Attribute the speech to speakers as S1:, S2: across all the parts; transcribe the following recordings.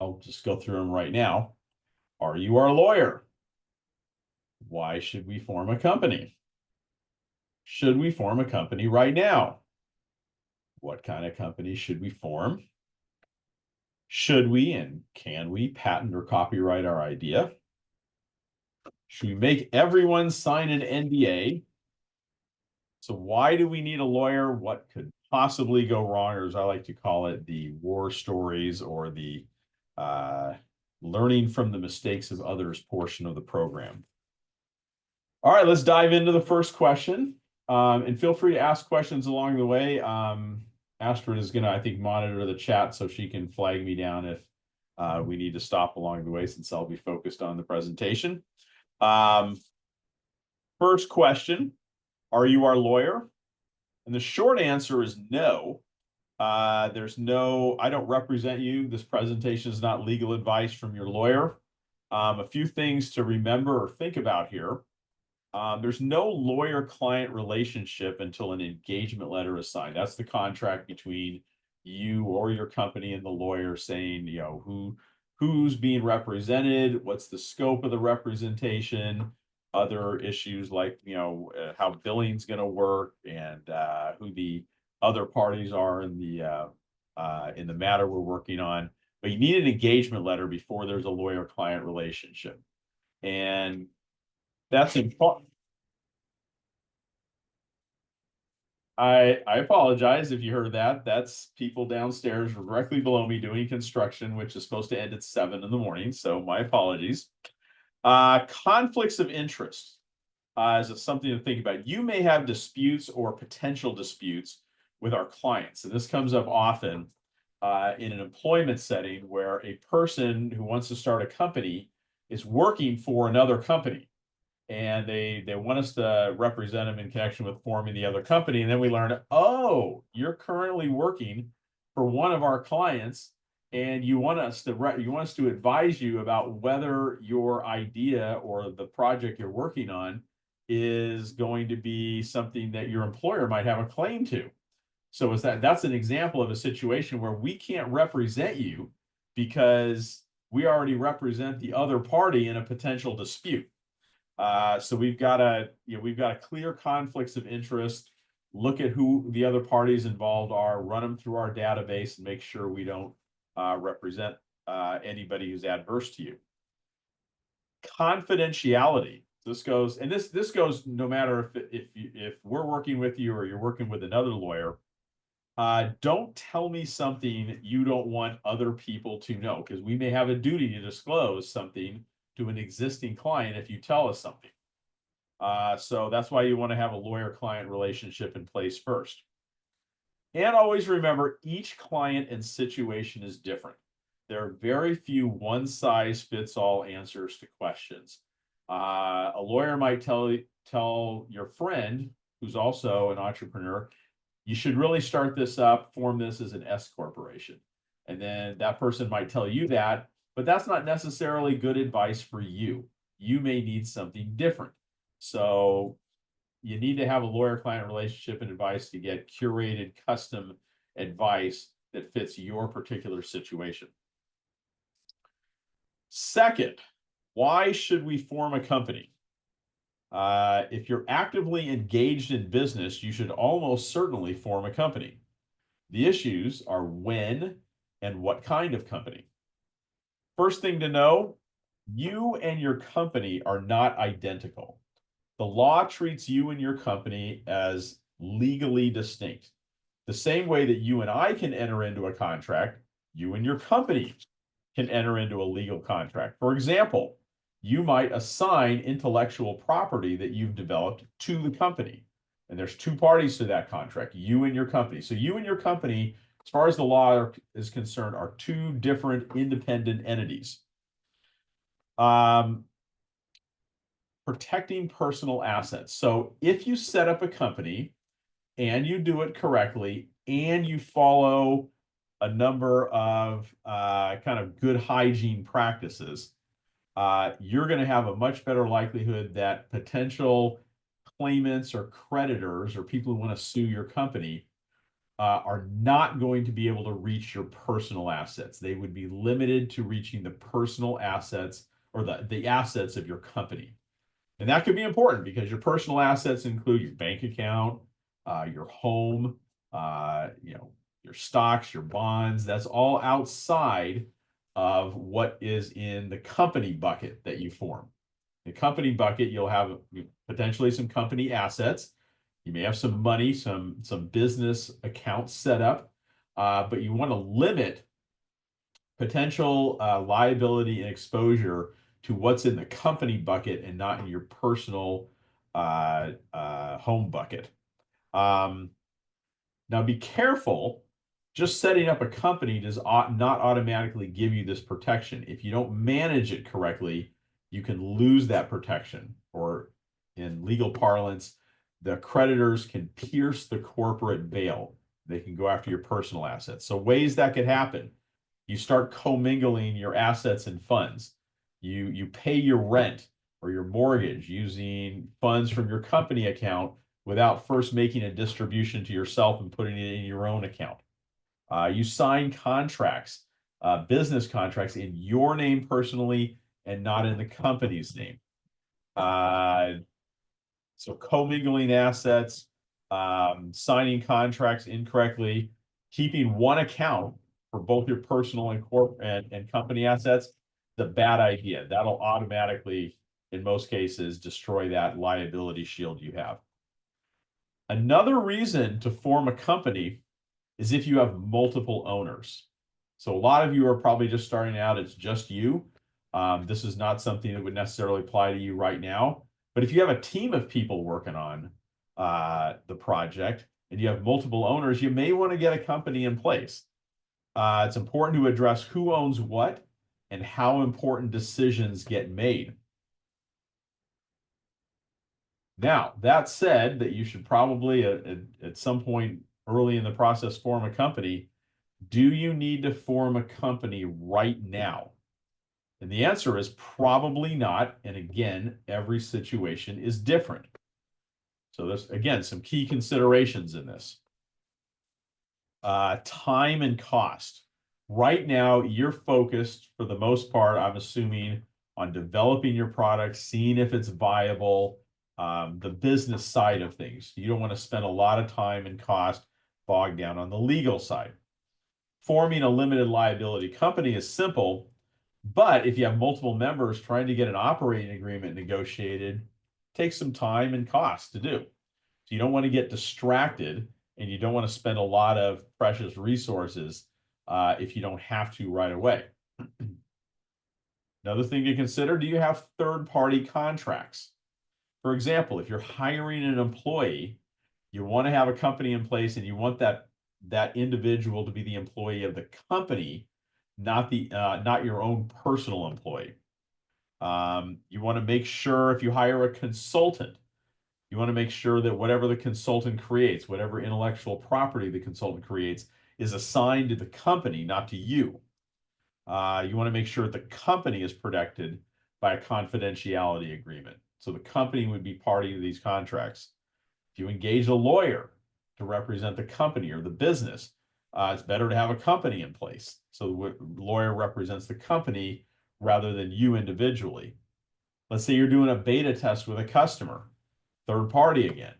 S1: I'll just go through them right now. Are you our lawyer? Why should we form a company? Should we form a company right now? What kind of company should we form? Should we and can we patent or copyright our idea? Should we make everyone sign an NDA? So why do we need a lawyer? What could possibly go wrong, or as I like to call it, the war stories or the learning from the mistakes of others portion of the program. All right, let's dive into the first question. And feel free to ask questions along the way. Astrid is going to, I think, monitor the chat so she can flag me down if we need to stop along the way, since I'll be focused on the presentation. First question, are you our lawyer? And the short answer is no. There's no, I don't represent you. This presentation is not legal advice from your lawyer. A few things to remember or think about here. There's no lawyer-client relationship until an engagement letter is signed. That's the contract between you or your company and the lawyer, saying, you know, who's being represented, what's the scope of the representation, other issues like, you know, how billing's going to work, and who the other parties are in the matter we're working on. But you need an engagement letter before there's a lawyer-client relationship, and that's important. I apologize if you heard that. That's people downstairs directly below me doing construction, which is supposed to end at 7 in the morning. So my apologies. Conflicts of interest is something to think about. You may have disputes or potential disputes with our clients, and this comes up often in an employment setting where a person who wants to start a company is working for another company, and they want us to represent them in connection with forming the other company. And then we learn, oh, you're currently working for one of our clients, and you want us to advise you about whether your idea or the project you're working on is going to be something that your employer might have a claim to. So that's an example of a situation where we can't represent you because we already represent the other party in a potential dispute. So we've got to clear conflicts of interest, look at who the other parties involved are, run them through our database, and make sure we don't represent anybody who's adverse to you. Confidentiality. This goes no matter if we're working with you or you're working with another lawyer. Don't tell me something you don't want other people to know, because we may have a duty to disclose something to an existing client if you tell us something. So that's why you want to have a lawyer-client relationship in place first. And always remember, each client and situation is different. There are very few one-size-fits-all answers to questions. A lawyer might tell your friend, who's also an entrepreneur, you should really start this up, form this as an S corporation. And then that person might tell you that, but that's not necessarily good advice for you. You may need something different. So you need to have a lawyer-client relationship and advice to get curated, custom advice that fits your particular situation. Second, why should we form a company? If you're actively engaged in business, you should almost certainly form a company. The issues are when and what kind of company. First thing to know, you and your company are not identical. The law treats you and your company as legally distinct. The same way that you and I can enter into a contract, you and your company can enter into a legal contract. For example, you might assign intellectual property that you've developed to the company. And there's two parties to that contract, you and your company. So you and your company, as far as the law is concerned, are two different independent entities. Protecting personal assets. So if you set up a company and you do it correctly and you follow a number of kind of good hygiene practices, you're going to have a much better likelihood that potential claimants or creditors or people who want to sue your company are not going to be able to reach your personal assets. They would be limited to reaching the personal assets or the assets of your company. And that could be important because your personal assets include your bank account, your home, your stocks, your bonds. That's all outside of what is in the company bucket that you form. The company bucket, you'll have potentially some company assets. You may have some money, some business accounts set up, but you want to limit potential liability and exposure to what's in the company bucket and not in your personal home bucket. Now, be careful. Just setting up a company does not automatically give you this protection. If you don't manage it correctly, you can lose that protection, or in legal parlance, the creditors can pierce the corporate veil. They can go after your personal assets. So ways that could happen: you start commingling your assets and funds. You pay your rent or your mortgage using funds from your company account without first making a distribution to yourself and putting it in your own account. You sign contracts, business contracts, in your name personally and not in the company's name. So commingling assets, signing contracts incorrectly, keeping one account for both your personal and company assets, the bad idea. That'll automatically, in most cases, destroy that liability shield you have. Another reason to form a company is if you have multiple owners. So a lot of you are probably just starting out, it's just you. This is not something that would necessarily apply to you right now. But if you have a team of people working on the project and you have multiple owners, you may want to get a company in place. It's important to address who owns what and how important decisions get made. Now, that said, that you should probably at some point early in the process form a company. Do you need to form a company right now? And the answer is probably not. And again, every situation is different. So there's, again, some key considerations in this. Time and cost. Right now, you're focused, for the most part, I'm assuming, on developing your product, seeing if it's viable, the business side of things. You don't want to spend a lot of time and cost bogged down on the legal side. Forming a limited liability company is simple, but if you have multiple members, trying to get an operating agreement negotiated takes some time and cost to do. So you don't want to get distracted, and you don't want to spend a lot of precious resources if you don't have to right away. Another thing to consider: do you have third-party contracts? For example, if you're hiring an employee, you want to have a company in place, and you want that individual to be the employee of the company, not your own personal employee. You want to make sure, if you hire a consultant, you want to make sure that whatever the consultant creates, whatever intellectual property the consultant creates, is assigned to the company, not to you. You want to make sure that the company is protected by a confidentiality agreement. So the company would be party to these contracts. If you engage a lawyer to represent the company or the business, it's better to have a company in place. So the lawyer represents the company rather than you individually. Let's say you're doing a beta test with a customer, third party again.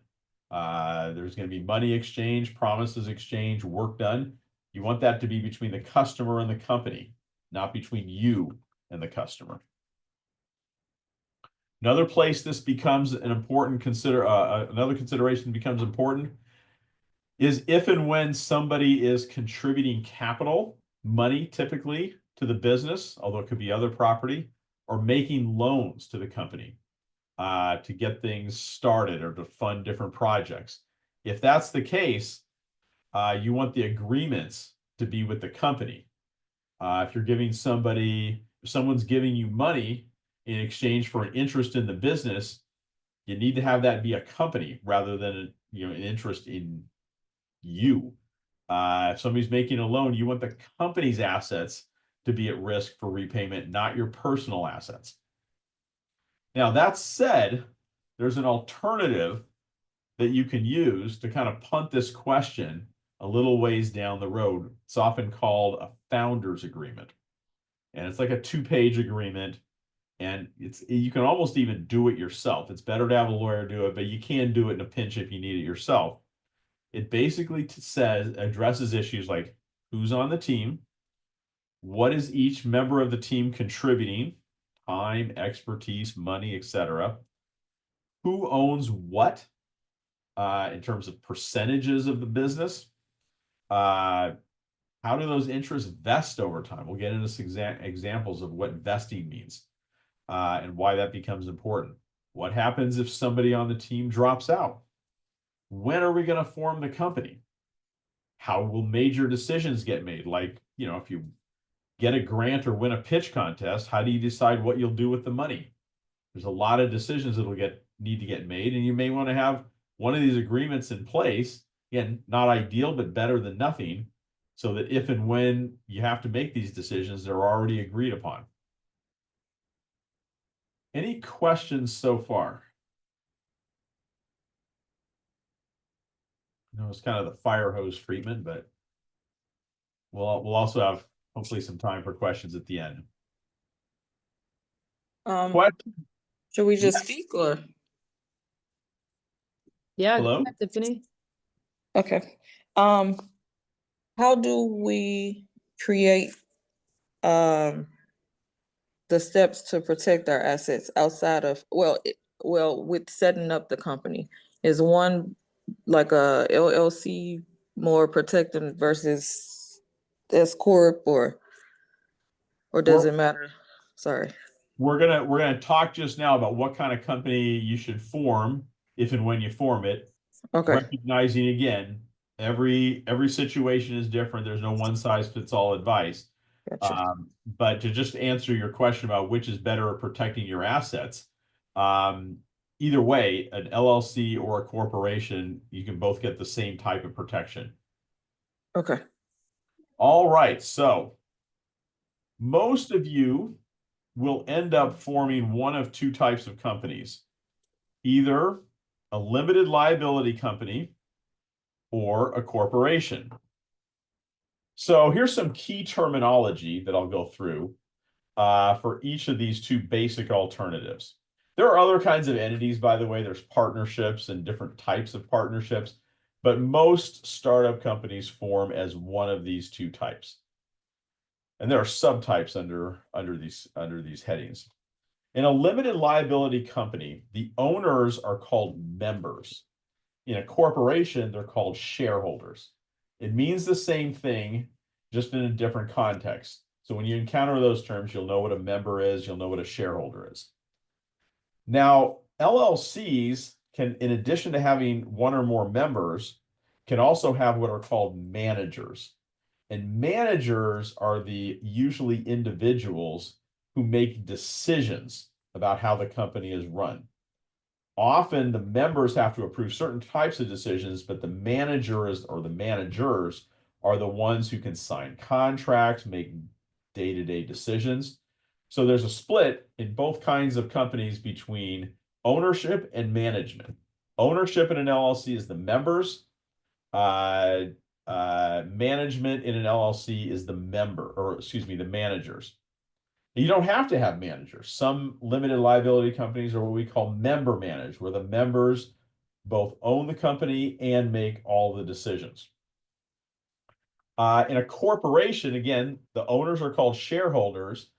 S1: There's going to be money exchange, promises exchange, work done. You want that to be between the customer and the company, not between you and the customer. Another place this becomes an important another consideration becomes important is if and when somebody is contributing capital, money typically, to the business, although it could be other property, or making loans to the company to get things started or to fund different projects. If that's the case, you want the agreements to be with the company. If you're giving if someone's giving you money in exchange for an interest in the business, you need to have that be a company rather than an interest in you. If somebody's making a loan, you want the company's assets to be at risk for repayment, not your personal assets. Now, that said, there's an alternative that you can use to kind of punt this question a little ways down the road. It's often called a founder's agreement. And it's like a 2-page agreement. And you can almost even do it yourself. It's better to have a lawyer do it, but you can do it in a pinch if you need it yourself. It basically addresses issues like who's on the team, what is each member of the team contributing, time, expertise, money, etc. Who owns what in terms of percentages of the business. How do those interests vest over time? We'll get into some examples of what vesting means and why that becomes important. What happens if somebody on the team drops out? When are we going to form the company? How will major decisions get made? Like, if you get a grant or win a pitch contest, how do you decide what you'll do with the money? There's a lot of decisions that will need to get made, and you may want to have one of these agreements in place. Again, not ideal, but better than nothing, so that if and when you have to make these decisions, they're already agreed upon. Any questions so far? It's kind of the fire hose treatment, but we'll also have hopefully some time for questions at the end.
S2: Should we just speak or?
S3: Yeah,
S1: hello,
S3: Tiffany.
S2: Okay. How do we create the steps to protect our assets outside of with setting up the company? Is one like a LLC more protecting versus S corp or does it matter? Sorry.
S1: We're gonna talk just now about what kind of company you should form if and when you form it.
S2: Okay.
S1: Recognizing again, every situation is different. There's no one size fits all advice.
S2: Gotcha.
S1: But to just answer your question about which is better at protecting your assets, either way, an LLC or a corporation, you can both get the same type of protection.
S2: Okay.
S1: All right, so most of you will end up forming one of two types of companies, either a limited liability company or a corporation. So here's some key terminology that I'll go through for each of these two basic alternatives. There are other kinds of entities, by the way. There's partnerships and different types of partnerships, but most startup companies form as one of these two types. And there are subtypes under these headings. In a limited liability company, the owners are called members. In a corporation, they're called shareholders. It means the same thing, just in a different context. So when you encounter those terms, you'll know what a member is, you'll know what a shareholder is. Now, LLCs can, in addition to having one or more members, can also have what are called managers. And managers are the usually individuals who make decisions about how the company is run. Often the members have to approve certain types of decisions, but the managers or the managers are the ones who can sign contracts, make day-to-day decisions. So there's a split in both kinds of companies between ownership and management. Ownership in an LLC is the members. Management in an LLC is the managers. You don't have to have managers. Some limited liability companies are what we call member managed, where the members both own the company and make all the decisions. In a corporation, again, the owners are called shareholders,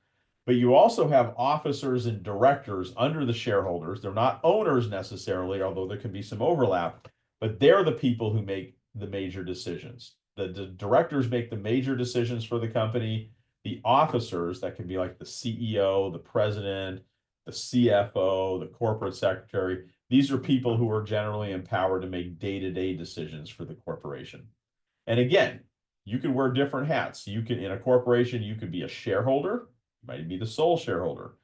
S1: but you also have officers and directors under the shareholders. They're not owners necessarily, although there can be some overlap, but they're the people who make the major decisions. The directors make the major decisions for the company. The officers, that can be like the CEO, the president, the CFO, the corporate secretary. These are people who are generally empowered to make day-to-day decisions for the corporation. And again, you can wear different hats. You can, in a corporation, you could be a shareholder, you might be the sole shareholder.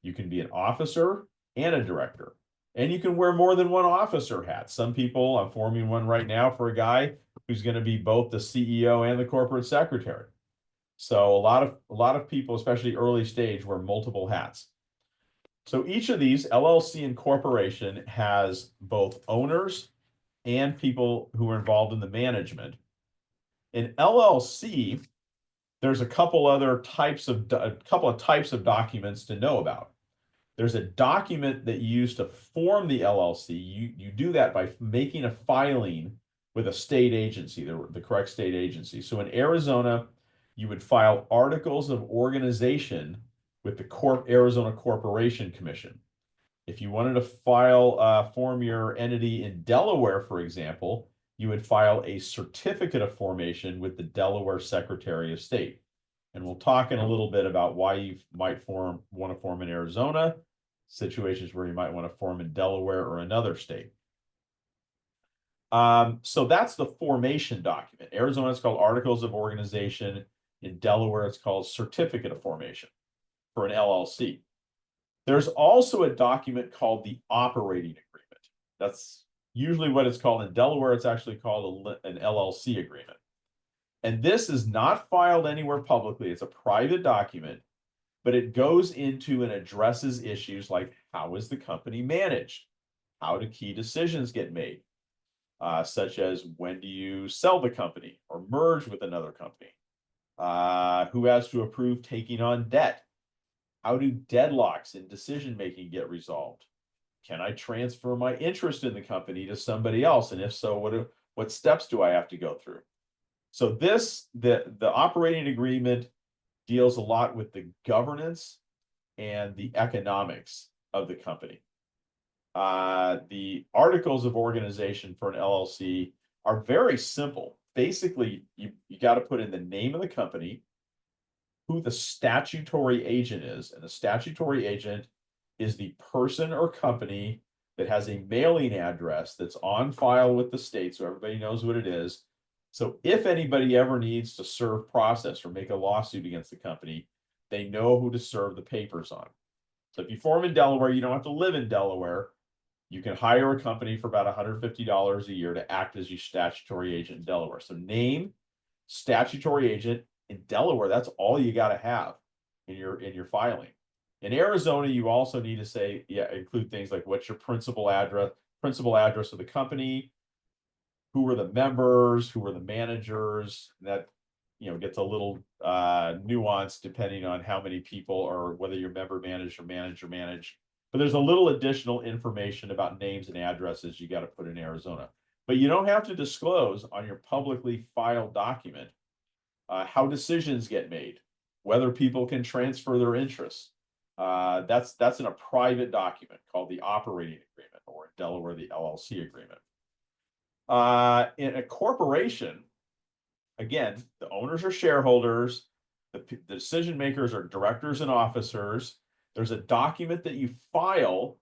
S1: You can be an officer and a director. And you can wear more than one officer hat. Some people, I'm forming one right now for a guy who's going to be both the CEO and the corporate secretary. So a lot of people, especially early stage, wear multiple hats. So each of these, LLC and corporation, has both owners and people who are involved in the management. An LLC, there's a couple of types of documents to know about. There's a document that you use to form the LLC. You do that by making a filing with a state agency, the correct state agency. So in Arizona, you would file articles of organization with the Arizona Corporation Commission. If you wanted to form your entity in Delaware, for example, you would file a certificate of formation with the Delaware Secretary of State. And we'll talk in a little bit about why you might want to form in Arizona, situations where you might want to form in Delaware or another state. So that's the formation document. Arizona, it's called Articles of Organization. In Delaware, it's called Certificate of Formation for an LLC. There's also a document called the operating agreement. That's usually what it's called. In Delaware, it's actually called an LLC agreement. And this is not filed anywhere publicly. It's a private document, but it goes into and addresses issues like how is the company managed? How do key decisions get made? Such as when do you sell the company or merge with another company? Who has to approve taking on debt? How do deadlocks in decision-making get resolved? Can I transfer my interest in the company to somebody else? And if so, what steps do I have to go through? So the operating agreement deals a lot with the governance and the economics of the company. The articles of organization for an LLC are very simple. Basically, you got to put in the name of the company, who the statutory agent is, and the statutory agent is the person or company that has a mailing address that's on file with the state, so everybody knows what it is. So if anybody ever needs to serve process or make a lawsuit against the company, they know who to serve the papers on. So if you form in Delaware, you don't have to live in Delaware. You can hire a company for about $150 a year to act as your statutory agent in Delaware. So name, statutory agent in Delaware, that's all you got to have in your filing. In Arizona, you also need to say, include things like what's your principal address of the company, who are the members, who are the managers. That gets a little nuanced depending on how many people or whether you're member managed or manager managed. But there's a little additional information about names and addresses you got to put in Arizona. But you don't have to disclose on your publicly filed document how decisions get made, whether people can transfer their interests. That's in a private document called the operating agreement, or in Delaware, the LLC agreement. In a corporation, again, the owners are shareholders, the decision makers are directors and officers. There's a document that you file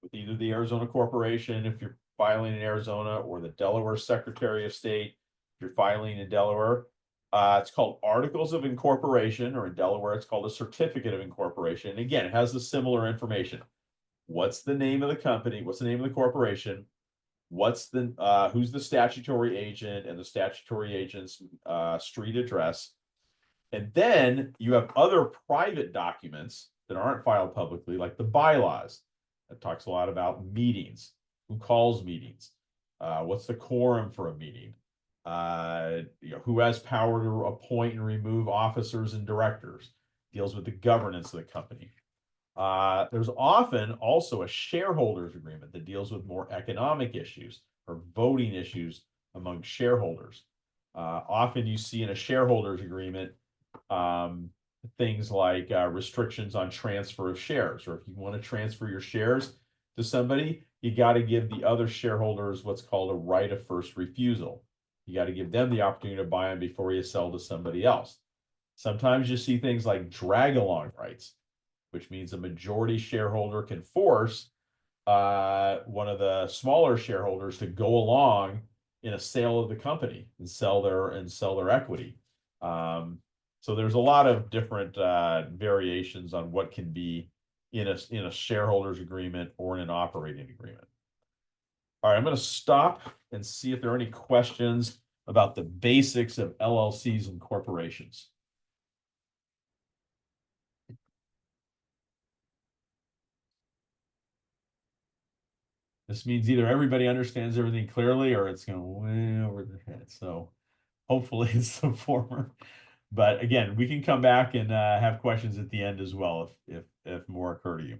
S1: with either the Arizona Corporation, if you're filing in Arizona, or the Delaware Secretary of State, if you're filing in Delaware. It's called Articles of Incorporation, or in Delaware, it's called a Certificate of Incorporation. And again, it has the similar information. What's the name of the company? What's the name of the corporation? What's who's the statutory agent and the statutory agent's street address? And then you have other private documents that aren't filed publicly, like the bylaws. That talks a lot about meetings, who calls meetings, what's the quorum for a meeting, who has power to appoint and remove officers and directors, deals with the governance of the company. There's often also a shareholders agreement that deals with more economic issues or voting issues among shareholders. Often you see in a shareholders agreement things like restrictions on transfer of shares, or if you want to transfer your shares to somebody, you got to give the other shareholders what's called a right of first refusal. You got to give them the opportunity to buy them before you sell to somebody else. Sometimes you see things like drag along rights, which means a majority shareholder can force one of the smaller shareholders to go along in a sale of the company and sell their equity. So there's a lot of different variations on what can be in a shareholders agreement or in an operating agreement. All right, I'm going to stop and see if there are any questions about the basics of LLCs and corporations. This means either everybody understands everything clearly or it's going way over their head. So Hopefully it's the former. But again, we can come back and have questions at the end as well if more occur to you.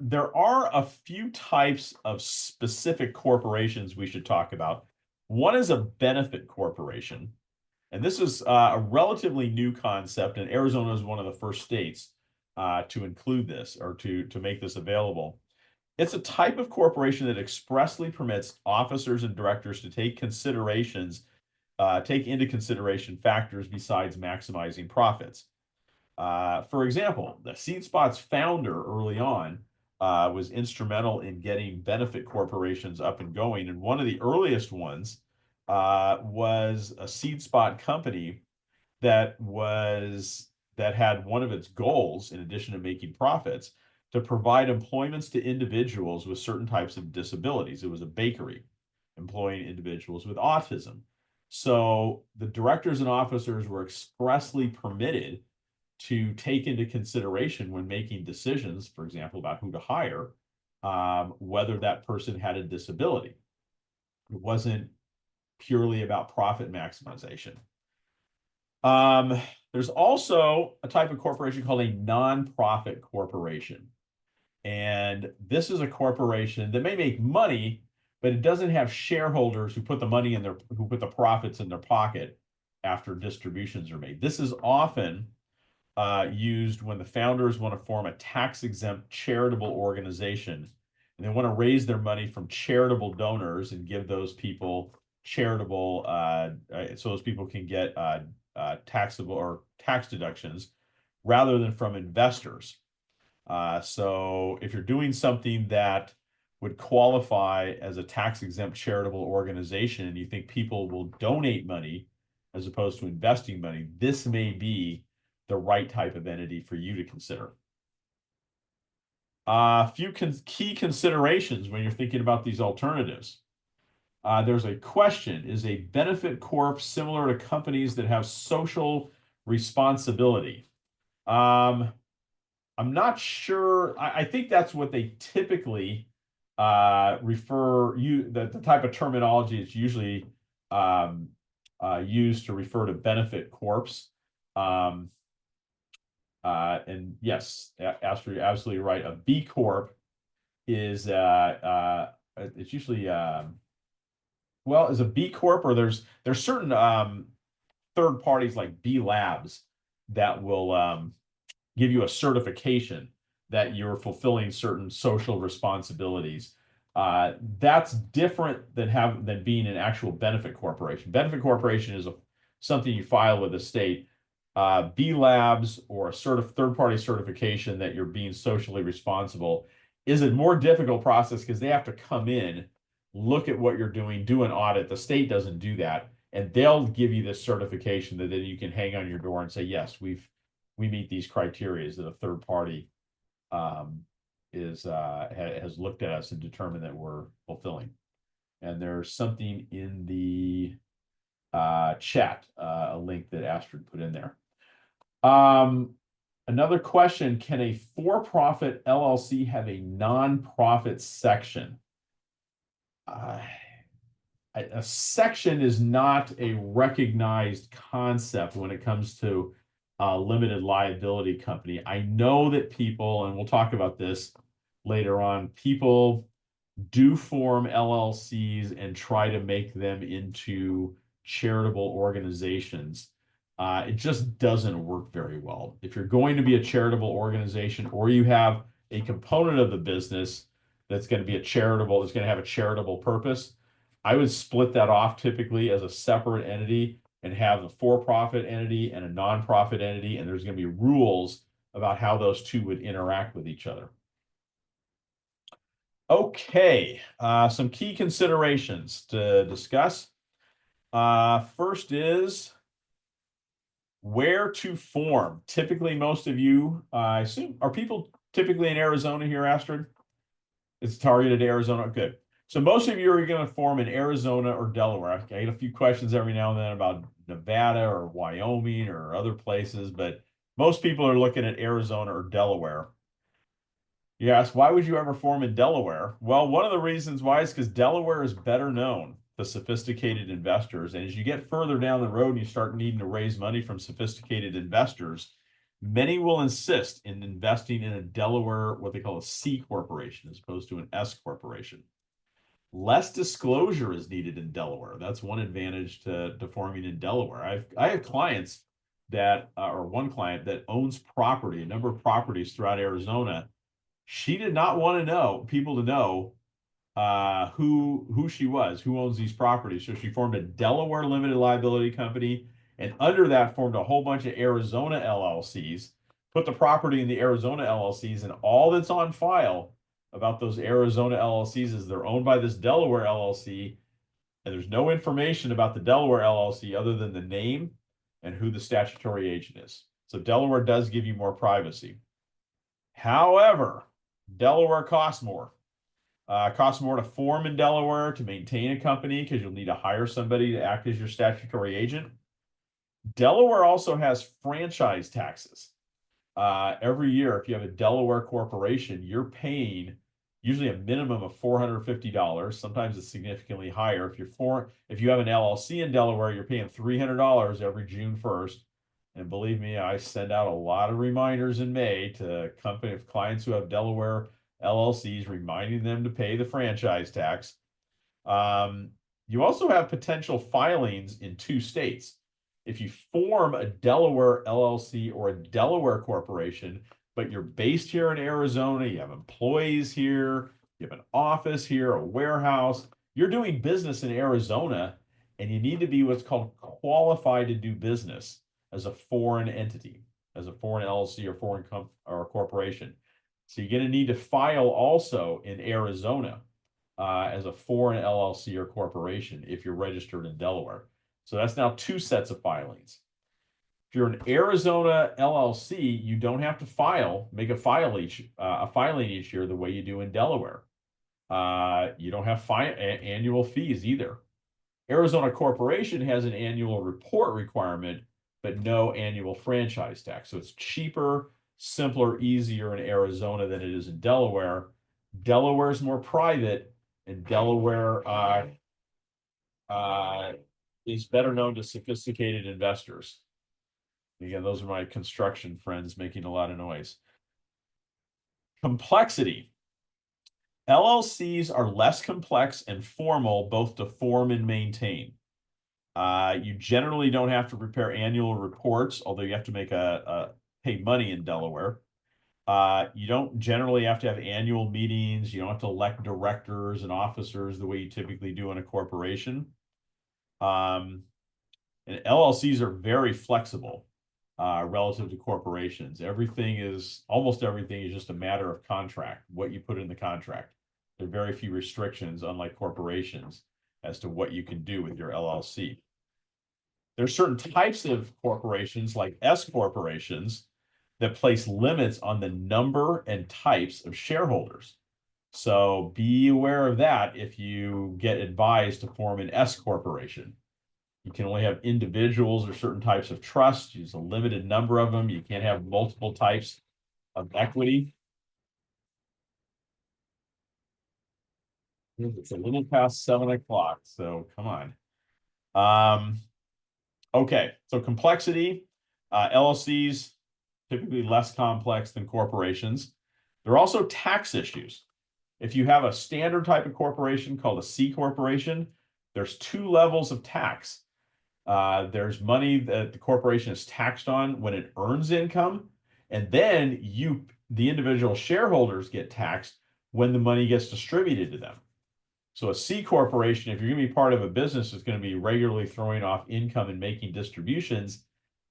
S1: There are a few types of specific corporations we should talk about. One is a benefit corporation, and this is a relatively new concept, and Arizona is one of the first states to include this or to make this available. It's a type of corporation that expressly permits officers and directors to take into consideration factors besides maximizing profits. For example, the SeedSpot's founder early on was instrumental in getting benefit corporations up and going. And one of the earliest ones was a SeedSpot company that had one of its goals, in addition to making profits, to provide employments to individuals with certain types of disabilities. It was a bakery employing individuals with autism. So the directors and officers were expressly permitted to take into consideration when making decisions, for example, about who to hire, whether that person had a disability. It wasn't purely about profit maximization. There's also a type of corporation called a nonprofit corporation. And this is a corporation that may make money, but it doesn't have shareholders who put the profits in their pocket after distributions are made. This is often used when the founders want to form a tax-exempt charitable organization, and they want to raise their money from charitable donors and give those people charitable, so those people can get taxable or tax deductions rather than from investors. So if you're doing something that would qualify as a tax-exempt charitable organization and you think people will donate money as opposed to investing money, this may be the right type of entity for you to consider. A few key considerations when you're thinking about these alternatives. There's a question: is a benefit corp similar to companies that have social responsibility? I'm not sure. I think that's what they typically the type of terminology is usually used to refer to benefit corps. And yes, Astrid, you're absolutely right. A B Corp is it's usually is a B Corp, or there's certain third parties like B Labs that will give you a certification that you're fulfilling certain social responsibilities. That's different than being an actual benefit corporation. Benefit corporation is something you file with the state. B Labs or a third-party certification that you're being socially responsible is a more difficult process because they have to come in, look at what you're doing, do an audit. The state doesn't do that, and they'll give you this certification that then you can hang on your door and say, yes, we meet these criteria that a third party has looked at us and determined that we're fulfilling. And there's something in the chat, a link that Astrid put in there. Another question: can a for-profit LLC have a non-profit section? A section is not a recognized concept when it comes to a limited liability company. I know that people, and we'll talk about this later on, people do form LLCs and try to make them into charitable organizations. It just doesn't work very well. If you're going to be a charitable organization, or you have a component of the business that's going to be it's going to have a charitable purpose, I would split that off typically as a separate entity and have a for-profit entity and a nonprofit entity, and there's going to be rules about how those two would interact with each other. Okay, some key considerations to discuss. First is where to form. Typically, most of you, I assume, are people typically in Arizona here, Astrid? It's targeted Arizona. Good. So most of you are going to form in Arizona or Delaware. I get a few questions every now and then about Nevada or Wyoming or other places, but most people are looking at Arizona or Delaware. You ask, why would you ever form in Delaware? Well, one of the reasons why is because Delaware is better known. to sophisticated investors. And as you get further down the road and you start needing to raise money from sophisticated investors, many will insist in investing in a Delaware, what they call a C corporation, as opposed to an S corporation. Less disclosure is needed in Delaware. That's one advantage to forming in Delaware. I have clients that, or one client that owns property, a number of properties throughout Arizona. She did not want people to know who she was, who owns these properties. So she formed a Delaware limited liability company, and under that formed a whole bunch of Arizona LLCs, put the property in the Arizona LLCs, and all that's on file about those Arizona LLCs is they're owned by this Delaware LLC, and there's no information about the Delaware LLC other than the name and who the statutory agent is. So Delaware does give you more privacy. However, Delaware costs more. Costs more to form in Delaware, to maintain a company, because you'll need to hire somebody to act as your statutory agent. Delaware also has franchise taxes. Every year, if you have a Delaware corporation, you're paying usually a minimum of $450. Sometimes it's significantly higher. If you have an LLC in Delaware, you're paying $300 every June 1st. And believe me, I send out a lot of reminders in May to clients who have Delaware LLCs, reminding them to pay the franchise tax. You also have potential filings in 2 states. If you form a Delaware LLC or a Delaware corporation, but you're based here in Arizona, you have employees here, you have an office here, a warehouse, you're doing business in Arizona, and you need to be what's called qualified to do business as a foreign entity, as a foreign LLC or foreign or corporation. So you're going to need to file also in Arizona as a foreign LLC or corporation if you're registered in Delaware. So that's now 2 sets of filings. If you're an Arizona LLC, you don't have to make a filing each year the way you do in Delaware. You don't have annual fees either. Arizona Corporation has an annual report requirement, but no annual franchise tax. So it's cheaper, simpler, easier in Arizona than it is in Delaware. Delaware is more private, and Delaware is better known to sophisticated investors. Again, those are my construction friends making a lot of noise. Complexity. LLCs are less complex and formal both to form and maintain. You generally don't have to prepare annual reports, although you have to pay money in Delaware. You don't generally have to have annual meetings. You don't have to elect directors and officers the way you typically do in a corporation. And LLCs are very flexible relative to corporations. Almost everything is just a matter of contract, what you put in the contract. There are very few restrictions, unlike corporations, as to what you can do with your LLC. There's certain types of corporations, like S corporations, that place limits on the number and types of shareholders. So be aware of that if you get advised to form an S corporation. You can only have individuals or certain types of trusts. Use a limited number of them. You can't have multiple types of equity. It's a little past 7 o'clock, so come on. Okay, so complexity, LLCs, typically less complex than corporations. There are also tax issues. If you have a standard type of corporation called a C corporation, there's 2 levels of tax. There's money that the corporation is taxed on when it earns income, and then the individual shareholders get taxed when the money gets distributed to them. So a C corporation, if you're going to be part of a business that's going to be regularly throwing off income and making distributions,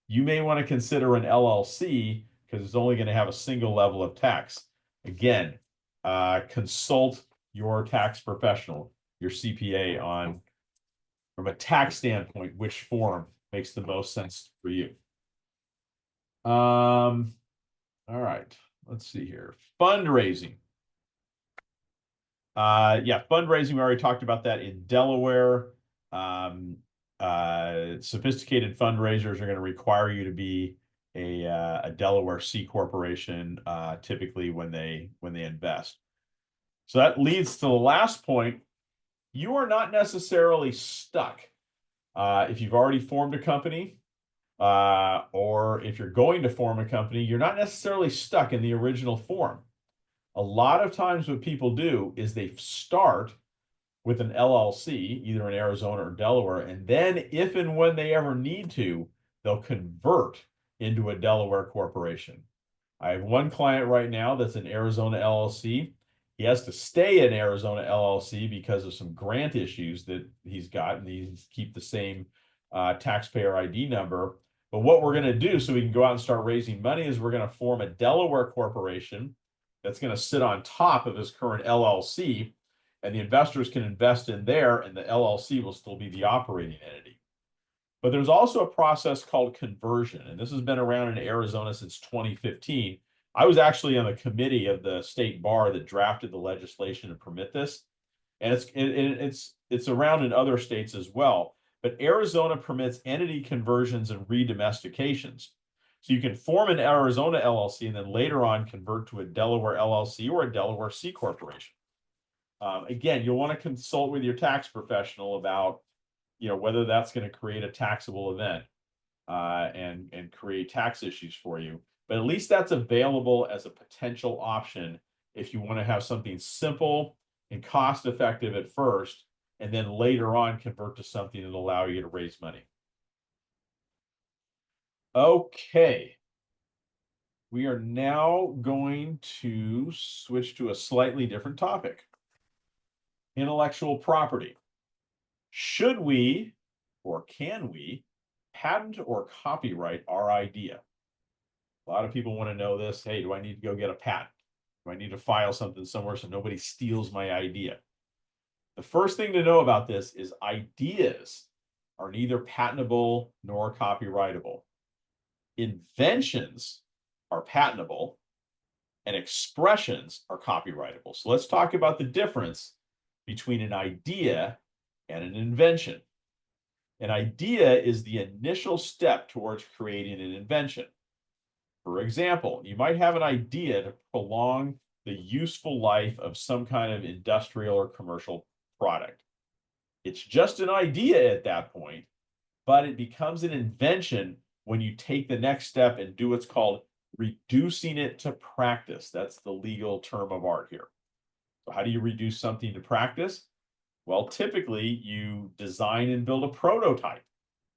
S1: you may want to consider an LLC because it's only going to have a single level of tax. Again, consult your tax professional, your CPA, on, from a tax standpoint, which form makes the most sense for you. All right, let's see here. Fundraising. Yeah, fundraising, we already talked about that in Delaware. Sophisticated fundraisers are going to require you to be a Delaware C corporation, typically when they invest. So that leads to the last point, you are not necessarily stuck. If you've already formed a company, or if you're going to form a company, you're not necessarily stuck in the original form. A lot of times what people do is they start with an LLC, either in Arizona or Delaware, and then if and when they ever need to, they'll convert into a Delaware corporation. I have one client right now that's an Arizona LLC. He has to stay in Arizona LLC because of some grant issues that he's got, and he needs to keep the same taxpayer ID number. But what we're going to do so we can go out and start raising money is we're going to form a Delaware corporation that's going to sit on top of his current LLC, and the investors can invest in there, and the LLC will still be the operating entity. But there's also a process called conversion, and this has been around in Arizona since 2015. I was actually on the committee of the state bar that drafted the legislation to permit this, and it's around in other states as well. But Arizona permits entity conversions and redomestications. So you can form an Arizona LLC and then later on convert to a Delaware LLC or a Delaware C corporation. Again, you'll want to consult with your tax professional about, whether that's going to create a taxable event and create tax issues for you. But at least that's available as a potential option if you want to have something simple and cost effective at first, and then later on convert to something that'll allow you to raise money. Okay. We are now going to switch to a slightly different topic. Intellectual property. Should we, or can we, patent or copyright our idea? A lot of people want to know this. Hey, do I need to go get a patent? Do I need to file something somewhere so nobody steals my idea? The first thing to know about this is ideas are neither patentable nor copyrightable. Inventions are patentable and expressions are copyrightable. So let's talk about the difference between an idea and an invention. An idea is the initial step towards creating an invention. For example, you might have an idea to prolong the useful life of some kind of industrial or commercial product. It's just an idea at that point, but it becomes an invention when you take the next step and do what's called reducing it to practice. That's the legal term of art here. So how do you reduce something to practice? Well, typically you design and build a prototype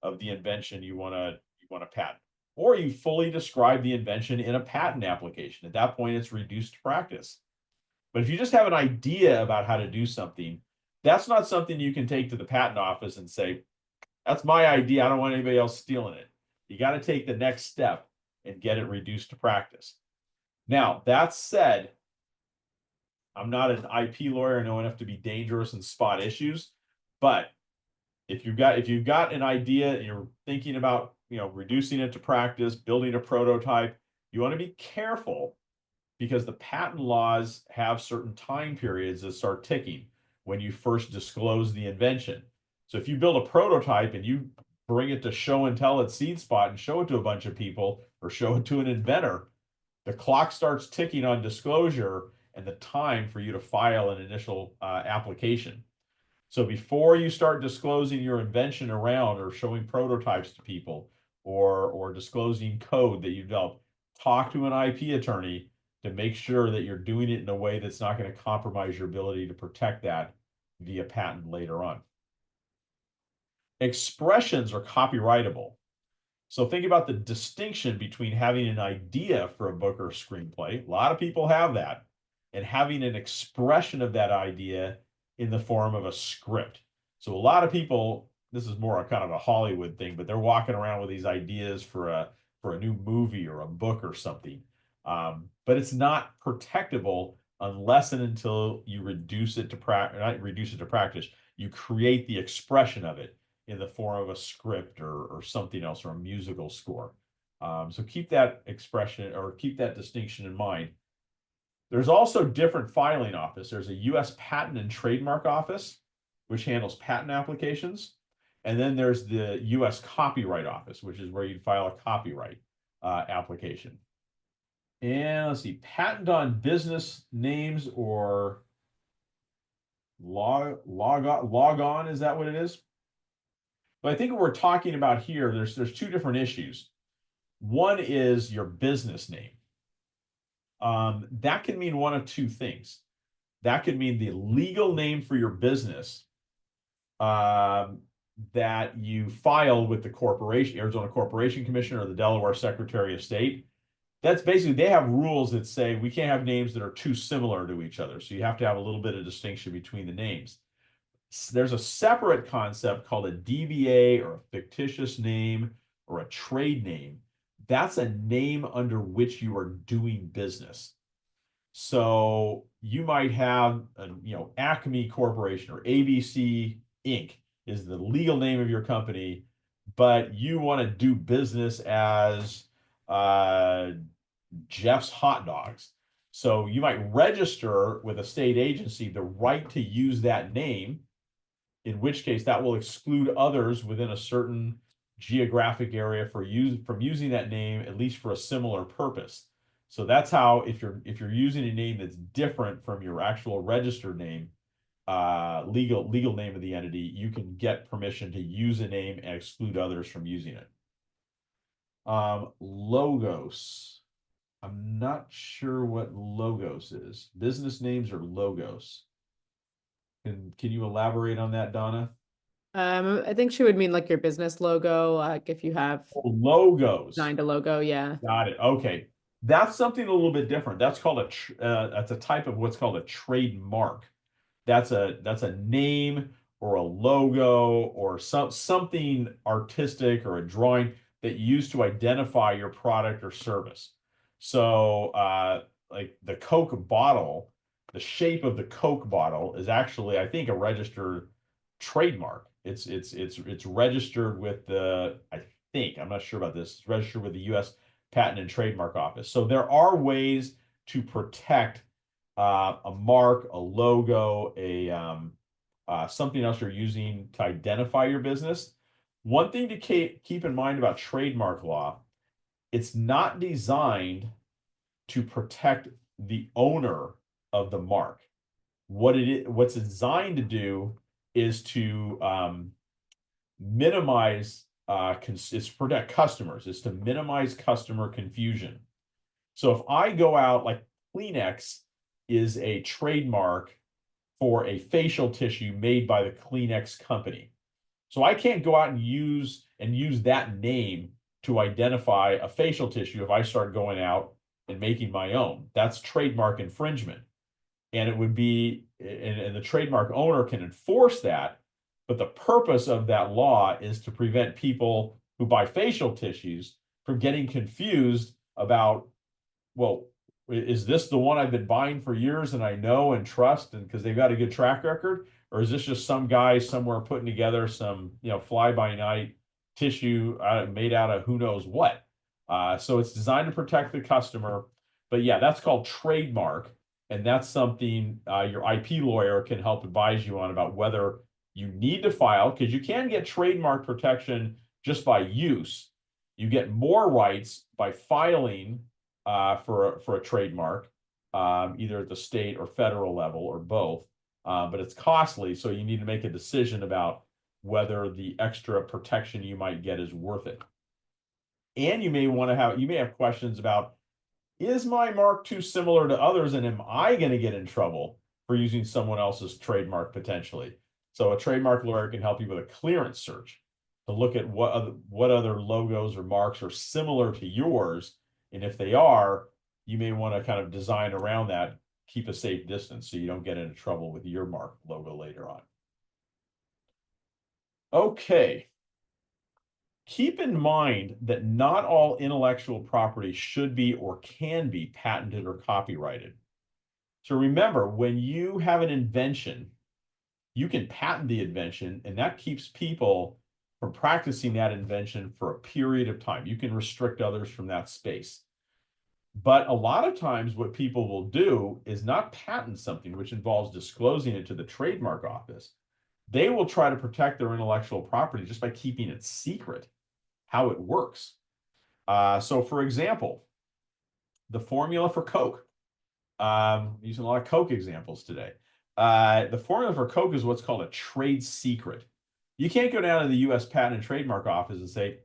S1: of the invention you want to patent, or you fully describe the invention in a patent application. At that point, it's reduced to practice. But if you just have an idea about how to do something, that's not something you can take to the patent office and say, that's my idea. I don't want anybody else stealing it. You got to take the next step and get it reduced to practice. Now, that said, I'm not an IP lawyer. I know enough to be dangerous and spot issues, but if you've got an idea and you're thinking about, reducing it to practice, building a prototype, you want to be careful because the patent laws have certain time periods that start ticking when you first disclose the invention. So if you build a prototype and you bring it to show and tell at Seed Spot and show it to a bunch of people or show it to an inventor, the clock starts ticking on disclosure and the time for you to file an initial application. So before you start disclosing your invention around or showing prototypes to people or disclosing code that you've developed, talk to an IP attorney to make sure that you're doing it in a way that's not going to compromise your ability to protect that via patent later on. Expressions are copyrightable. So think about the distinction between having an idea for a book or a screenplay. A lot of people have that, and having an expression of that idea in the form of a script. So a lot of people, this is more a kind of a Hollywood thing, but they're walking around with these ideas for a new movie or a book or something. But it's not protectable unless and until you reduce it to practice. You create the expression of it in the form of a script or something else, or a musical score. So keep that expression or keep that distinction in mind. There's also different filing office. There's a U.S. Patent and Trademark Office, which handles patent applications. And then there's the U.S. Copyright Office, which is where you'd file a copyright application. And let's see, patent on business names or log on, is that what it is? But I think what we're talking about here, there's two different issues. One is your business name. That can mean one of two things. That could mean the legal name for your business that you filed with the corporation, Arizona Corporation Commission or the Delaware Secretary of State. That's basically, they have rules that say we can't have names that are too similar to each other. So you have to have a little bit of distinction between the names. There's a separate concept called a DBA or a fictitious name or a trade name. That's a name under which you are doing business. So you might have Acme Corporation or ABC Inc. is the legal name of your company, but you want to do business as Jeff's Hot Dogs. So you might register with a state agency the right to use that name, in which case that will exclude others within a certain geographic area from using that name, at least for a similar purpose. So that's how, if you're using a name that's different from your actual registered name, legal name of the entity, you can get permission to use a name and exclude others from using it. Logos. I'm not sure what logos is. Business names or logos. Can you elaborate on that, Donna?
S3: I think she would mean like your business logo, like if you have
S1: Logos.
S3: designed a logo, yeah.
S1: Got it. Okay. That's something a little bit different. That's called that's a type of what's called a trademark. That's a name or a logo or something artistic or a drawing that you use to identify your product or service. So like the Coke bottle, the shape of the Coke bottle is actually, I think, a registered trademark. It's registered with I'm not sure about this. It's registered with the U.S. Patent and Trademark Office. So there are ways to protect a mark, a logo, something else you're using to identify your business. One thing to keep in mind about trademark law, it's not designed to protect the owner of the mark. What's designed to do is to minimize it's to protect customers. It's to minimize customer confusion. So if I go out, like Kleenex is a trademark for a facial tissue made by the Kleenex company. So I can't go out and use that name to identify a facial tissue if I start going out and making my own. That's trademark infringement. And it would be, and the trademark owner can enforce that. But the purpose of that law is to prevent people who buy facial tissues from getting confused about, well, is this the one I've been buying for years and I know and trust, and because they've got a good track record? Or is this just some guy somewhere putting together some, fly-by-night tissue made out of who knows what? So it's designed to protect the customer. But yeah, that's called trademark. And that's something your IP lawyer can help advise you on about whether you need to file, because you can get trademark protection just by use. You get more rights by filing for a trademark, either at the state or federal level or both. But it's costly, so you need to make a decision about whether the extra protection you might get is worth it. And you may have questions about, is my mark too similar to others, and am I going to get in trouble for using someone else's trademark potentially? So a trademark lawyer can help you with a clearance search to look at what other logos or marks are similar to yours. And if they are, you may want to kind of design around that, keep a safe distance so you don't get into trouble with your mark logo later on. Okay. Keep in mind that not all intellectual property should be or can be patented or copyrighted. So remember, when you have an invention, you can patent the invention, and that keeps people from practicing that invention for a period of time. You can restrict others from that space. But a lot of times what people will do is not patent something, which involves disclosing it to the trademark office. They will try to protect their intellectual property just by keeping it secret, how it works. So for example, the formula for Coke, using a lot of Coke examples today. The formula for Coke is what's called a trade secret. You can't go down to the U.S. Patent and Trademark Office and say,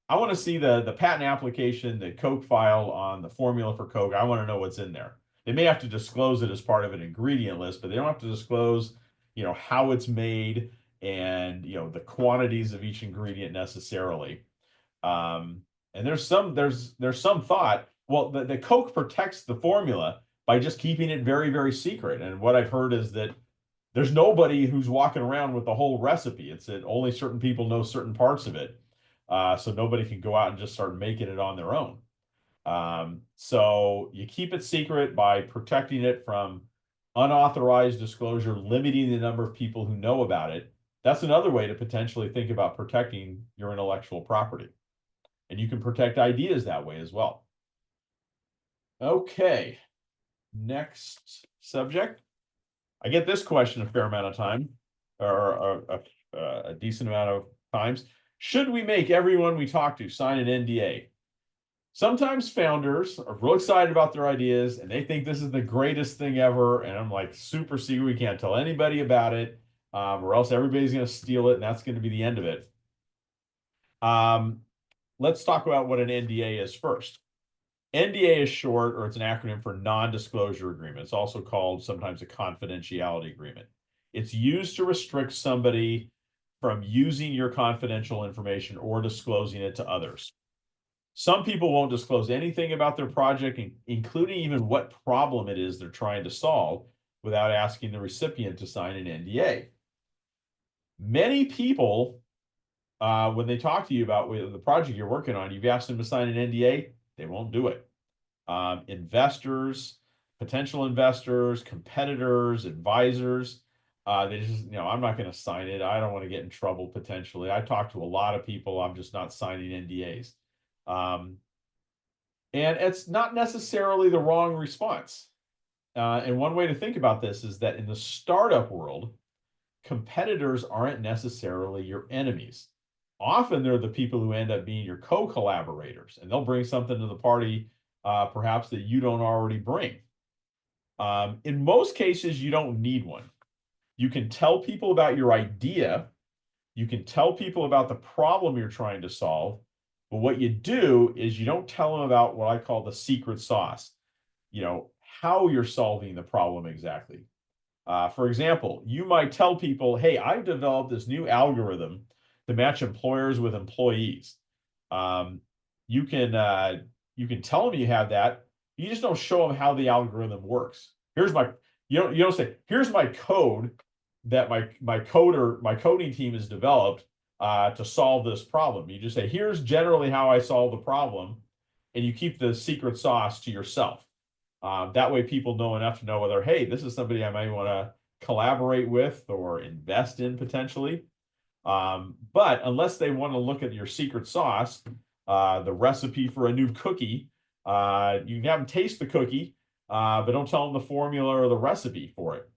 S1: I want to see the patent application that Coke filed on the formula for Coke. I want to know what's in there. They may have to disclose it as part of an ingredient list, but they don't have to disclose, how it's made and, the quantities of each ingredient necessarily. And there's some thought, well, the Coke protects the formula by just keeping it very, very secret. And what I've heard is that there's nobody who's walking around with the whole recipe. It's that only certain people know certain parts of it. So nobody can go out and just start making it on their own. So you keep it secret by protecting it from unauthorized disclosure, limiting the number of people who know about it. That's another way to potentially think about protecting your intellectual property. And you can protect ideas that way as well. Okay, next subject. I get this question a fair amount of time, or a decent amount of times. Should we make everyone we talk to sign an NDA? Sometimes founders are real excited about their ideas and they think this is the greatest thing ever. And I'm like, super secret, we can't tell anybody about it, or else everybody's going to steal it and that's going to be the end of it. Let's talk about what an NDA is first. NDA is short, or it's an acronym for non-disclosure agreement. It's also called sometimes a confidentiality agreement. It's used to restrict somebody from using your confidential information or disclosing it to others. Some people won't disclose anything about their project, including even what problem it is they're trying to solve, without asking the recipient to sign an NDA. Many people, when they talk to you about the project you're working on, you've asked them to sign an NDA, they won't do it. Investors, potential investors, competitors, advisors, they just, I'm not going to sign it. I don't want to get in trouble potentially. I talk to a lot of people. I'm just not signing NDAs. And it's not necessarily the wrong response. And one way to think about this is that in the startup world, competitors aren't necessarily your enemies. Often they're the people who end up being your co-collaborators, and they'll bring something to the party, perhaps that you don't already bring. In most cases, you don't need one. You can tell people about your idea. You can tell people about the problem you're trying to solve. But what you do is you don't tell them about what I call the secret sauce, how you're solving the problem exactly. For example, you might tell people, hey, I've developed this new algorithm to match employers with employees. You can tell them you have that. You just don't show them how the algorithm works. You don't say, here's my code that my coding team has developed to solve this problem. You just say, here's generally how I solve the problem, and you keep the secret sauce to yourself. That way people know enough to know whether, hey, this is somebody I might want to collaborate with or invest in potentially. But unless they want to look at your secret sauce, the recipe for a new cookie, you can have them taste the cookie, but don't tell them the formula or the recipe for it.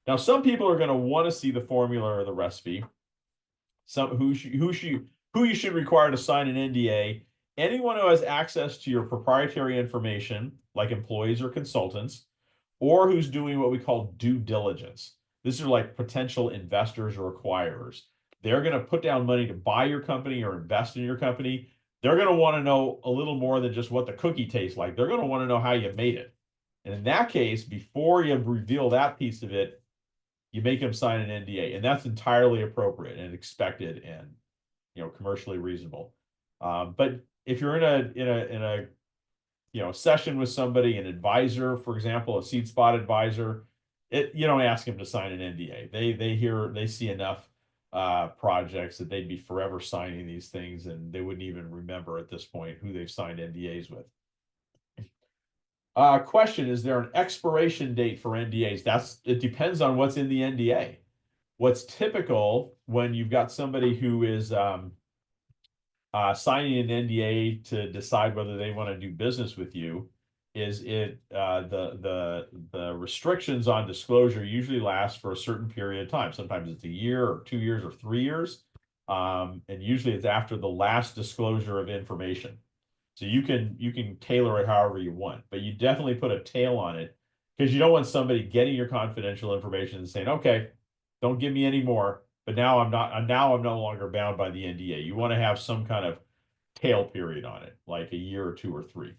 S1: Now, some people are going to want to see the formula or the recipe. Who you should require to sign an NDA. Anyone who has access to your proprietary information, like employees or consultants, or who's doing what we call due diligence. This is like potential investors or acquirers. They're going to put down money to buy your company or invest in your company. They're going to want to know a little more than just what the cookie tastes like. They're going to want to know how you made it. And in that case, before you reveal that piece of it, you make them sign an NDA, and that's entirely appropriate and expected and commercially reasonable. But if you're in a session with somebody, an advisor, for example, a seed spot advisor, you don't ask them to sign an NDA. They see enough projects that they'd be forever signing these things, and they wouldn't even remember at this point who they've signed NDAs with. Question, is there an expiration date for NDAs? It depends on what's in the NDA. What's typical when you've got somebody who is signing an NDA to decide whether they want to do business with you is the restrictions on disclosure usually last for a certain period of time. Sometimes it's a year or 2 years or 3 years. And usually it's after the last disclosure of information. So you can tailor it however you want, but you definitely put a tail on it Because you don't want somebody getting your confidential information and saying, okay, don't give me any more, but now I'm no longer bound by the NDA. You want to have some kind of tail period on it, like a year or 2 or 3.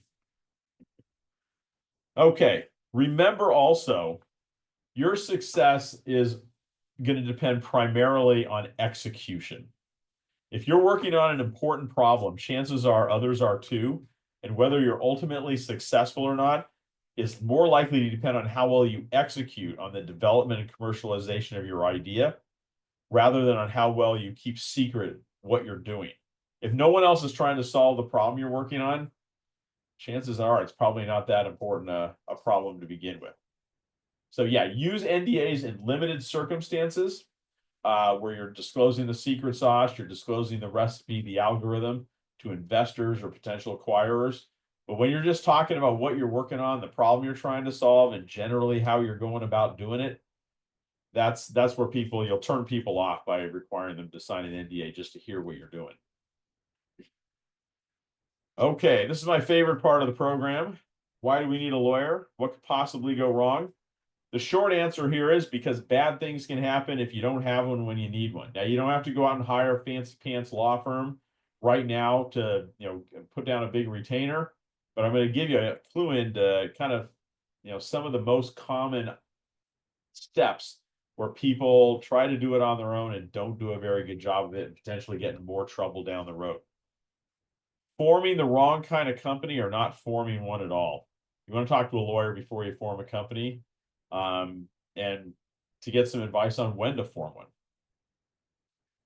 S1: Okay, remember also, your success is going to depend primarily on execution. If you're working on an important problem, chances are others are too, and whether you're ultimately successful or not is more likely to depend on how well you execute on the development and commercialization of your idea, rather than on how well you keep secret what you're doing. If no one else is trying to solve the problem you're working on, chances are it's probably not that important a problem to begin with. So yeah, use NDAs in limited circumstances where you're disclosing the secret sauce, you're disclosing the recipe, the algorithm to investors or potential acquirers. But when you're just talking about what you're working on, the problem you're trying to solve, and generally how you're going about doing it, that's where you'll turn people off by requiring them to sign an NDA just to hear what you're doing. Okay, this is my favorite part of the program. Why do we need a lawyer? What could possibly go wrong? The short answer here is because bad things can happen if you don't have one when you need one. Now, you don't have to go out and hire a fancy pants law firm right now to, put down a big retainer, but I'm going to give you a clue into kind of, some of the most common steps where people try to do it on their own and don't do a very good job of it and potentially get in more trouble down the road. Forming the wrong kind of company or not forming one at all. You want to talk to a lawyer before you form a company, and to get some advice on when to form one.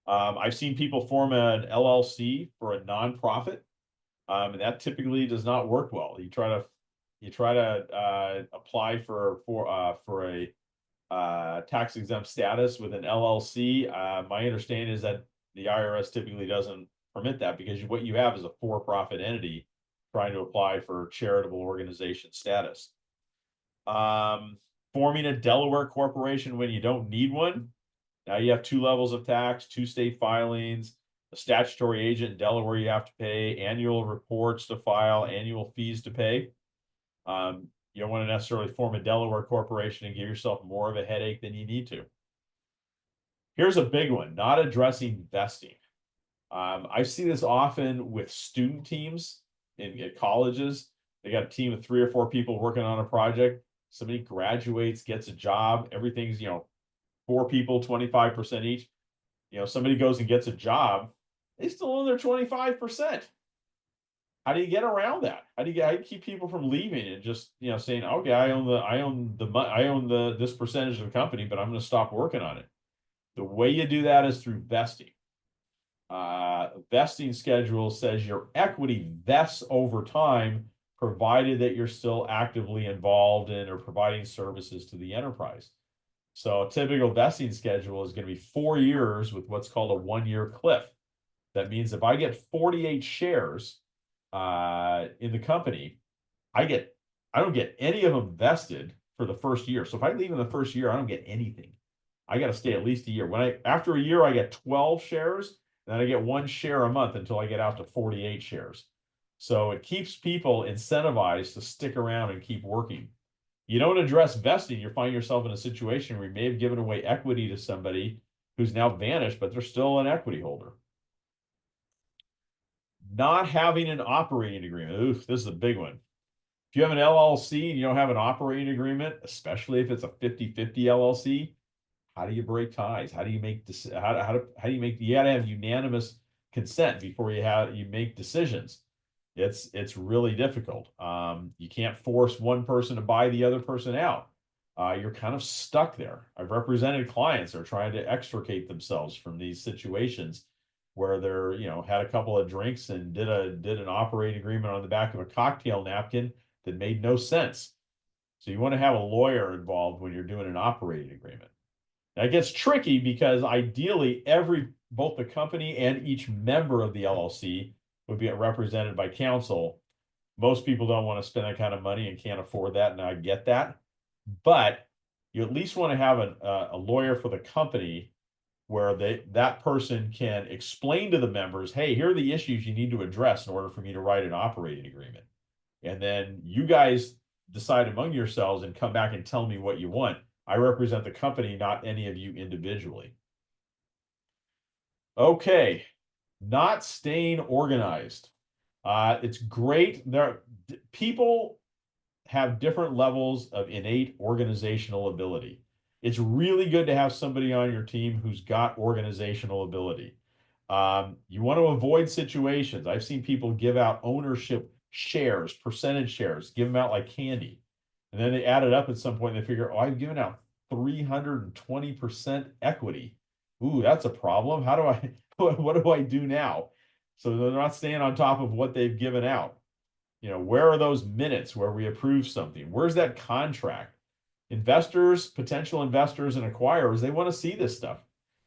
S1: I've seen people form an LLC for a nonprofit, and that typically does not work well. You try to apply for a tax exempt status with an LLC. My understanding is that the IRS typically doesn't permit that, because what you have is a for-profit entity trying to apply for charitable organization status. Forming a Delaware corporation when you don't need one. Now you have 2 levels of tax, 2 state filings, a statutory agent in Delaware you have to pay, annual reports to file, annual fees to pay. You don't want to necessarily form a Delaware corporation and give yourself more of a headache than you need to. Here's a big one, not addressing vesting. I see this often with student teams at colleges. They got a team of 3 or 4 people working on a project. Somebody graduates, gets a job. Everything's, 4 people, 25% each. Somebody goes and gets a job. They still own their 25%. How do you get around that? How do you keep people from leaving and just, saying, okay, I own this percentage of the company, but I'm going to stop working on it. The way you do that is through vesting. Vesting schedule says your equity vests over time, provided that you're still actively involved in or providing services to the enterprise. So a typical vesting schedule is going to be 4 years with what's called a 1-year cliff. That means if I get 48 shares in the company, I don't get any of them vested for the first year. So if I leave in the first year, I don't get anything. I got to stay at least a year. After a year, I get 12 shares, and then I get 1 share a month until I get out to 48 shares. So it keeps people incentivized to stick around and keep working. You don't address vesting, you find yourself in a situation where you may have given away equity to somebody who's now vanished, but they're still an equity holder. Not having an operating agreement. Oof, this is a big one. If you have an LLC and you don't have an operating agreement, especially if it's a 50-50 LLC, how do you break ties? How do you make you gotta have unanimous consent before you make decisions. It's really difficult. You can't force one person to buy the other person out. You're kind of stuck there. I've represented clients that are trying to extricate themselves from these situations where they're, had a couple of drinks and did an operating agreement on the back of a cocktail napkin that made no sense. So you want to have a lawyer involved when you're doing an operating agreement. Now it gets tricky because ideally both the company and each member of the LLC would be represented by counsel. Most people don't want to spend that kind of money and can't afford that, and I get that. But you at least want to have a lawyer for the company where that person can explain to the members, hey, here are the issues you need to address in order for me to write an operating agreement. And then you guys decide among yourselves and come back and tell me what you want. I represent the company, not any of you individually. Okay, not staying organized. It's great. People have different levels of innate organizational ability. It's really good to have somebody on your team who's got organizational ability. You want to avoid situations. I've seen people give out ownership shares, percentage shares, give them out like candy. And then they add it up at some point and they figure, oh, I've given out 320% equity. Ooh, that's a problem. How do I, what do I do now? So they're not staying on top of what they've given out. You know, where are those minutes where we approve something? Where's that contract? Investors, potential investors and acquirers, they want to see this stuff.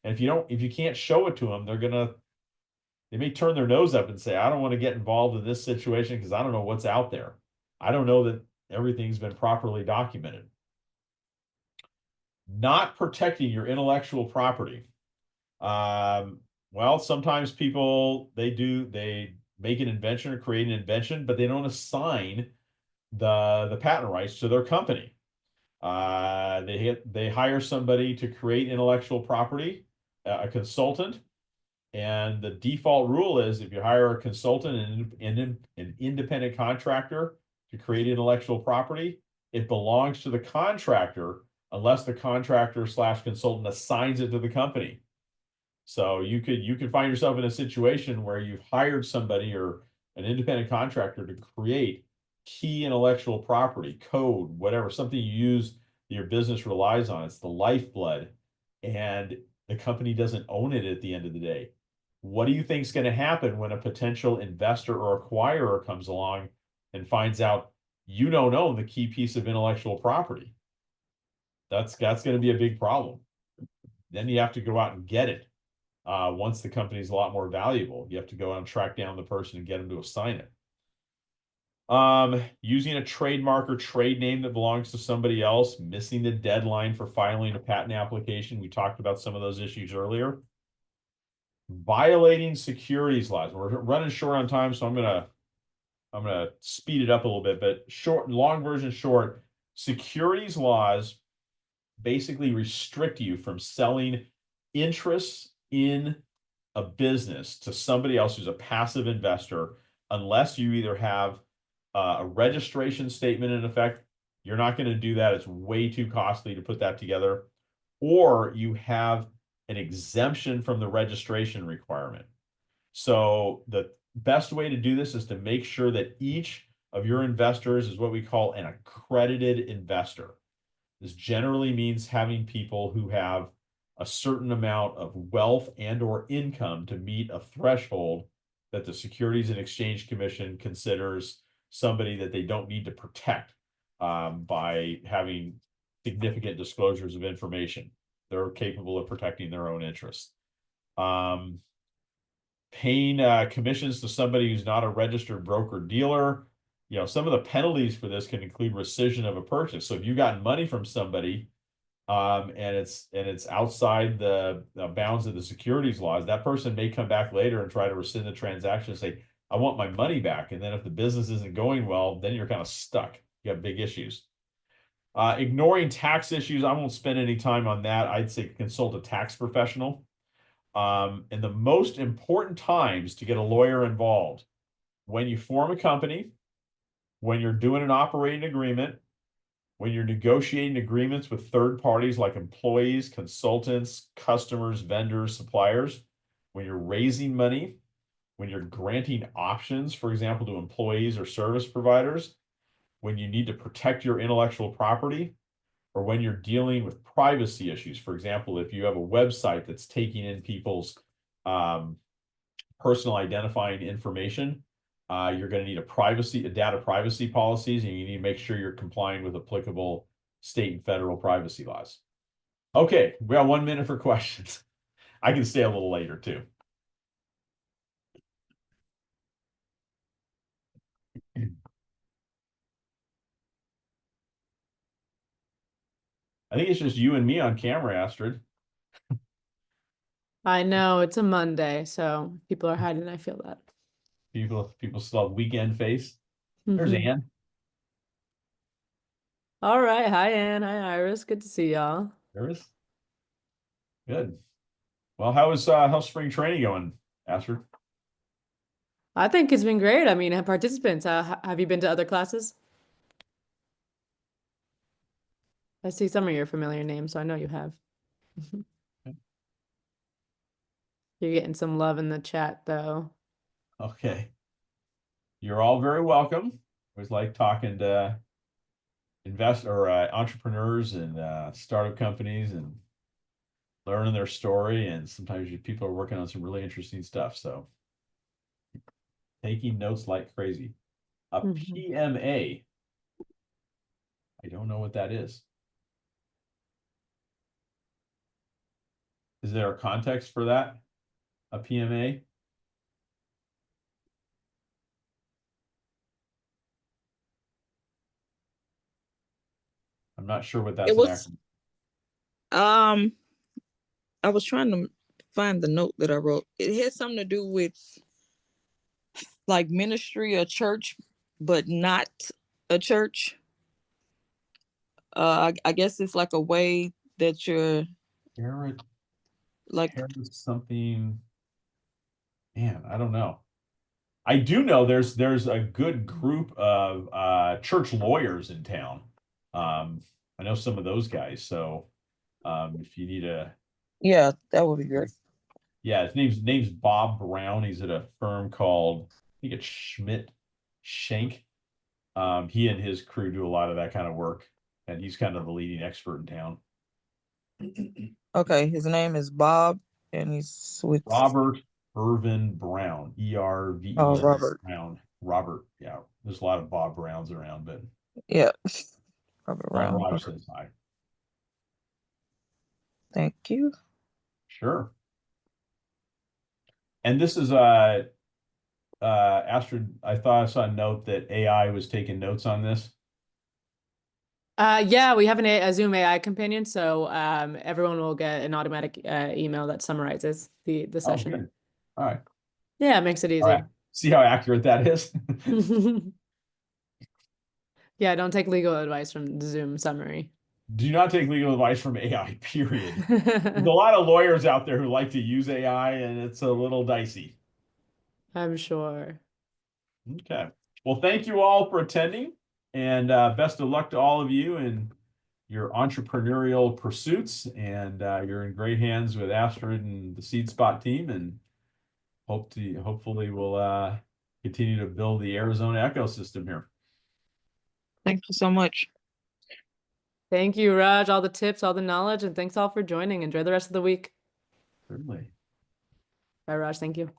S1: And if you can't show it to them, they may turn their nose up and say, I don't want to get involved in this situation because I don't know what's out there. I don't know that everything's been properly documented. Not protecting your intellectual property. Well, sometimes people, they make an invention or create an invention, but they don't assign the patent rights to their company. They hire somebody to create intellectual property, a consultant, and the default rule is if you hire a consultant and an independent contractor to create intellectual property, it belongs to the contractor unless the contractor / consultant assigns it to the company. So you could find yourself in a situation where you've hired somebody or an independent contractor to create key intellectual property, code, whatever, something you use that your business relies on. It's the lifeblood, and the company doesn't own it at the end of the day. What do you think is going to happen when a potential investor or acquirer comes along and finds out you don't own the key piece of intellectual property? That's going to be a big problem. Then you have to go out and get it. Once the company is a lot more valuable, you have to go out and track down the person and get them to assign it. Using a trademark or trade name that belongs to somebody else, missing the deadline for filing a patent application. We talked about some of those issues earlier. Violating securities laws. We're running short on time, so I'm gonna speed it up a little bit, but long version short, securities laws basically restrict you from selling interests in a business to somebody else who's a passive investor unless you either have a registration statement in effect. You're not going to do that. It's way too costly to put that together. Or you have an exemption from the registration requirement. So the best way to do this is to make sure that each of your investors is what we call an accredited investor. This generally means having people who have a certain amount of wealth and or income to meet a threshold that the Securities and Exchange Commission considers somebody that they don't need to protect by having significant disclosures of information. They're capable of protecting their own interests. Paying commissions to somebody who's not a registered broker dealer. You know, some of the penalties for this can include rescission of a purchase. So if you got money from somebody and it's outside the bounds of the securities laws, that person may come back later and try to rescind the transaction and say, I want my money back. And then if the business isn't going well, then you're kind of stuck. You have big issues. Ignoring tax issues, I won't spend any time on that. I'd say consult a tax professional. And the most important times to get a lawyer involved: when you form a company, when you're doing an operating agreement, when you're negotiating agreements with third parties like employees, consultants, customers, vendors, suppliers, when you're raising money, when you're granting options, for example, to employees or service providers, when you need to protect your intellectual property, or when you're dealing with privacy issues. For example, if you have a website that's taking in people's personal identifying information, you're going to need a data privacy policies, and you need to make sure you're complying with applicable state and federal privacy laws. Okay, we got 1 minute for questions. I can stay a little later too. I think it's just you and me on camera, Astrid.
S3: I know it's a Monday, so people are hiding. I feel that.
S1: People still have weekend face. There's Ann.
S3: All right. Hi, Ann. Hi, Iris. Good to see y'all.
S1: There is. Good. Well, how's spring training going, Astrid?
S3: I think it's been great. I mean, participants, have you been to other classes? I see some of your familiar names, so I know you have. You're getting some love in the chat, though.
S1: Okay. You're all very welcome. Always like talking to entrepreneurs and startup companies and learning their story. And sometimes people are working on some really interesting stuff. So taking notes like crazy. A PMA. I don't know what that is. Is there a context for that? A PMA? I'm not sure what that's
S2: It
S1: an
S2: was,
S1: acronym.
S2: I was trying to find the note that I wrote. It had something to do with like ministry or church, but not a church. I guess it's like a way that you're
S1: Garrett
S2: like,
S1: Harris something. Man, I don't know. I do know there's a good group of church lawyers in town. I know some of those guys. So if you need
S2: yeah, that would be great.
S1: yeah, his name's Bob Brown. He's at a firm called, I think it's Schmidt Shank. He and his crew do a lot of that kind of work, and he's kind of the leading expert in town.
S2: Okay, his name is Bob, and he's with
S1: Robert Irvin Brown, ERVEN
S2: Robert.
S1: Brown. Robert, yeah. There's a lot of Bob Browns around, but
S2: Yeah, Robert
S1: Raj
S2: Brown. Okay.
S1: says hi.
S2: Thank you.
S1: Sure. And this is Astrid, I thought I saw a note that AI was taking notes on this.
S3: Yeah, we have a Zoom AI companion, so everyone will get an automatic email that summarizes the
S1: Oh,
S3: session.
S1: good. All right.
S3: Yeah, it makes it
S1: All right.
S3: easy.
S1: See how accurate that is?
S3: Yeah, don't take legal advice from the Zoom summary.
S1: Do not take legal advice from AI, period. There's a lot of lawyers out there who like to use AI, and it's a little dicey.
S3: I'm sure.
S1: Okay. Well, thank you all for attending, and best of luck to all of you in your entrepreneurial pursuits. And you're in great hands with Astrid and the Seed Spot team, and hopefully we'll continue to build the Arizona ecosystem here.
S2: Thank you so much.
S3: Thank you, Raj, all the tips, all the knowledge, and thanks all for joining. Enjoy the rest of the week.
S1: Certainly.
S3: Bye, Raj. Thank you.